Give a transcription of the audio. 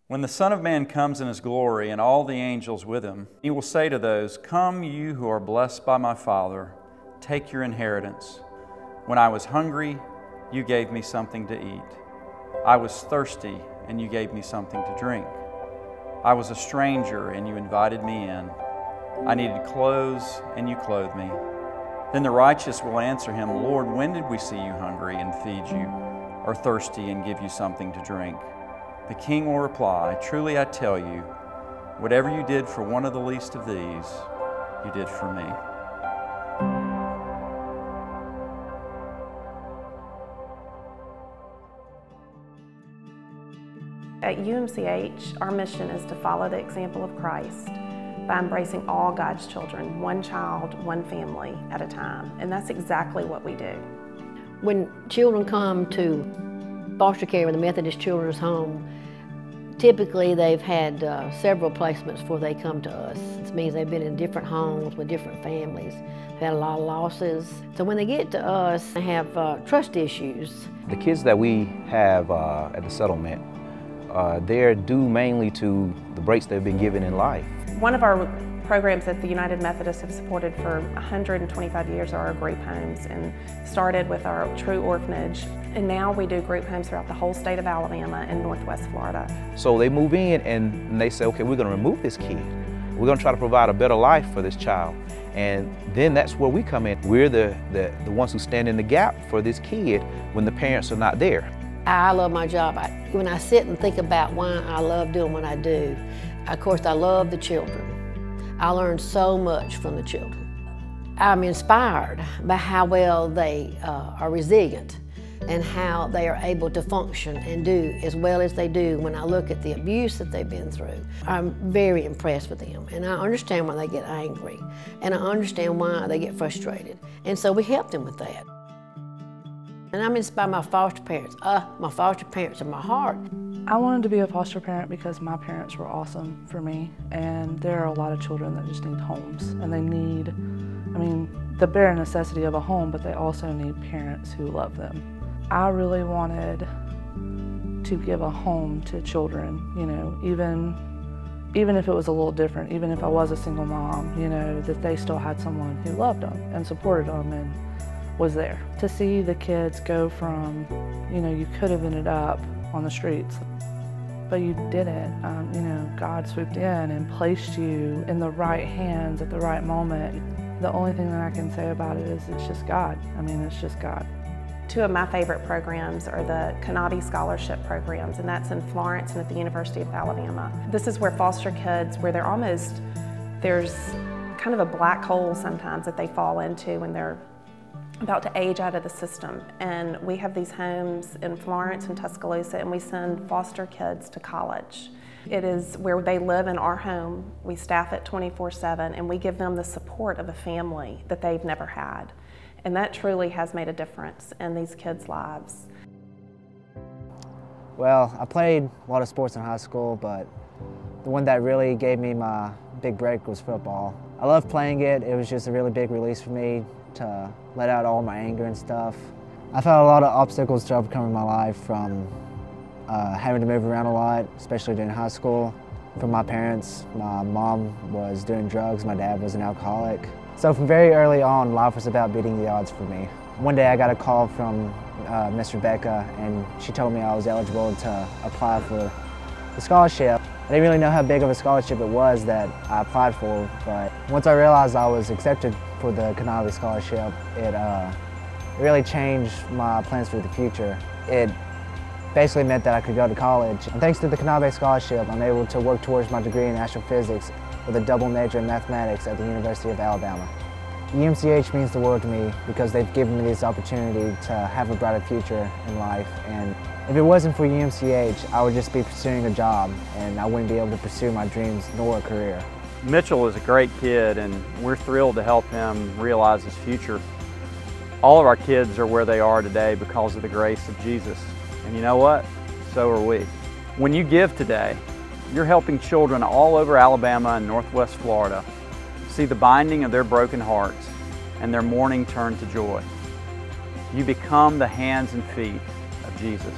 When the Son of Man comes in His glory and all the angels with Him, He will say to those, "Come, you who are blessed by my Father, take your inheritance. When I was hungry, you gave me something to eat. I was thirsty, and you gave me something to drink. I was a stranger, and you invited me in. I needed clothes, and you clothed me." Then the righteous will answer Him, "Lord, when did we see you hungry and feed you, or thirsty and give you something to drink?" The King will reply, "Truly I tell you, whatever you did for one of the least of these, you did for me." At UMCH, our mission is to follow the example of Christ by embracing all God's children, one child, one family at a time. And that's exactly what we do. When children come to foster care in the Methodist Children's Home, typically they've had several placements before they come to us. This means they've been in different homes with different families. They've had a lot of losses. So when they get to us, they have trust issues. The kids that we have at the settlement, they're due mainly to the breaks they've been given in life. One of our programs that the United Methodists have supported for 125 years are our group homes, and started with our true orphanage. And now we do group homes throughout the whole state of Alabama and Northwest Florida. So they move in and they say, okay, we're going to remove this kid. We're going to try to provide a better life for this child. And then that's where we come in. We're the ones who stand in the gap for this kid when the parents are not there. I love my job. When I sit and think about why I love doing what I do, of course I love the children. I learn so much from the children. I'm inspired by how well they are resilient and how they are able to function and do as well as they do when I look at the abuse that they've been through. I'm very impressed with them, and I understand why they get angry, and I understand why they get frustrated, and so we help them with that. And I'm inspired by my foster parents. My foster parents are my heart. I wanted to be a foster parent because my parents were awesome for me, and there are a lot of children that just need homes, and they need, the bare necessity of a home, but they also need parents who love them. I really wanted to give a home to children, even if it was a little different, even if I was a single mom, that they still had someone who loved them and supported them and was there. To see the kids go from, you could have ended up on the streets, but you didn't. God swooped in and placed you in the right hands at the right moment. The only thing that I can say about it is it's just God. It's just God. Two of my favorite programs are the Cannabi Scholarship programs, and that's in Florence and at the University of Alabama. This is where foster kids, where there's kind of a black hole sometimes that they fall into when they're about to age out of the system. And we have these homes in Florence and Tuscaloosa, and we send foster kids to college. It is where they live in our home. We staff it 24/7, and we give them the support of a family that they've never had. And that truly has made a difference in these kids' lives. Well, I played a lot of sports in high school, but the one that really gave me my big break was football. I loved playing it. It was just a really big release for me to let out all my anger and stuff. I've had a lot of obstacles to overcome in my life, from having to move around a lot, especially during high school. From my parents, my mom was doing drugs, my dad was an alcoholic. So from very early on, life was about beating the odds for me. One day I got a call from Miss Rebecca, and she told me I was eligible to apply for the scholarship. I didn't really know how big of a scholarship it was that I applied for, but once I realized I was accepted for the Cannabi Scholarship, it really changed my plans for the future. It basically meant that I could go to college. And thanks to the Cannabi Scholarship, I'm able to work towards my degree in astrophysics with a double major in mathematics at the University of Alabama. UMCH means the world to me because they've given me this opportunity to have a brighter future in life. And if it wasn't for UMCH, I would just be pursuing a job, and I wouldn't be able to pursue my dreams nor a career. Mitchell is a great kid, and we're thrilled to help him realize his future. All of our kids are where they are today because of the grace of Jesus. And you know what? So are we. When you give today, you're helping children all over Alabama and Northwest Florida see the binding of their broken hearts and their mourning turn to joy. You become the hands and feet of Jesus.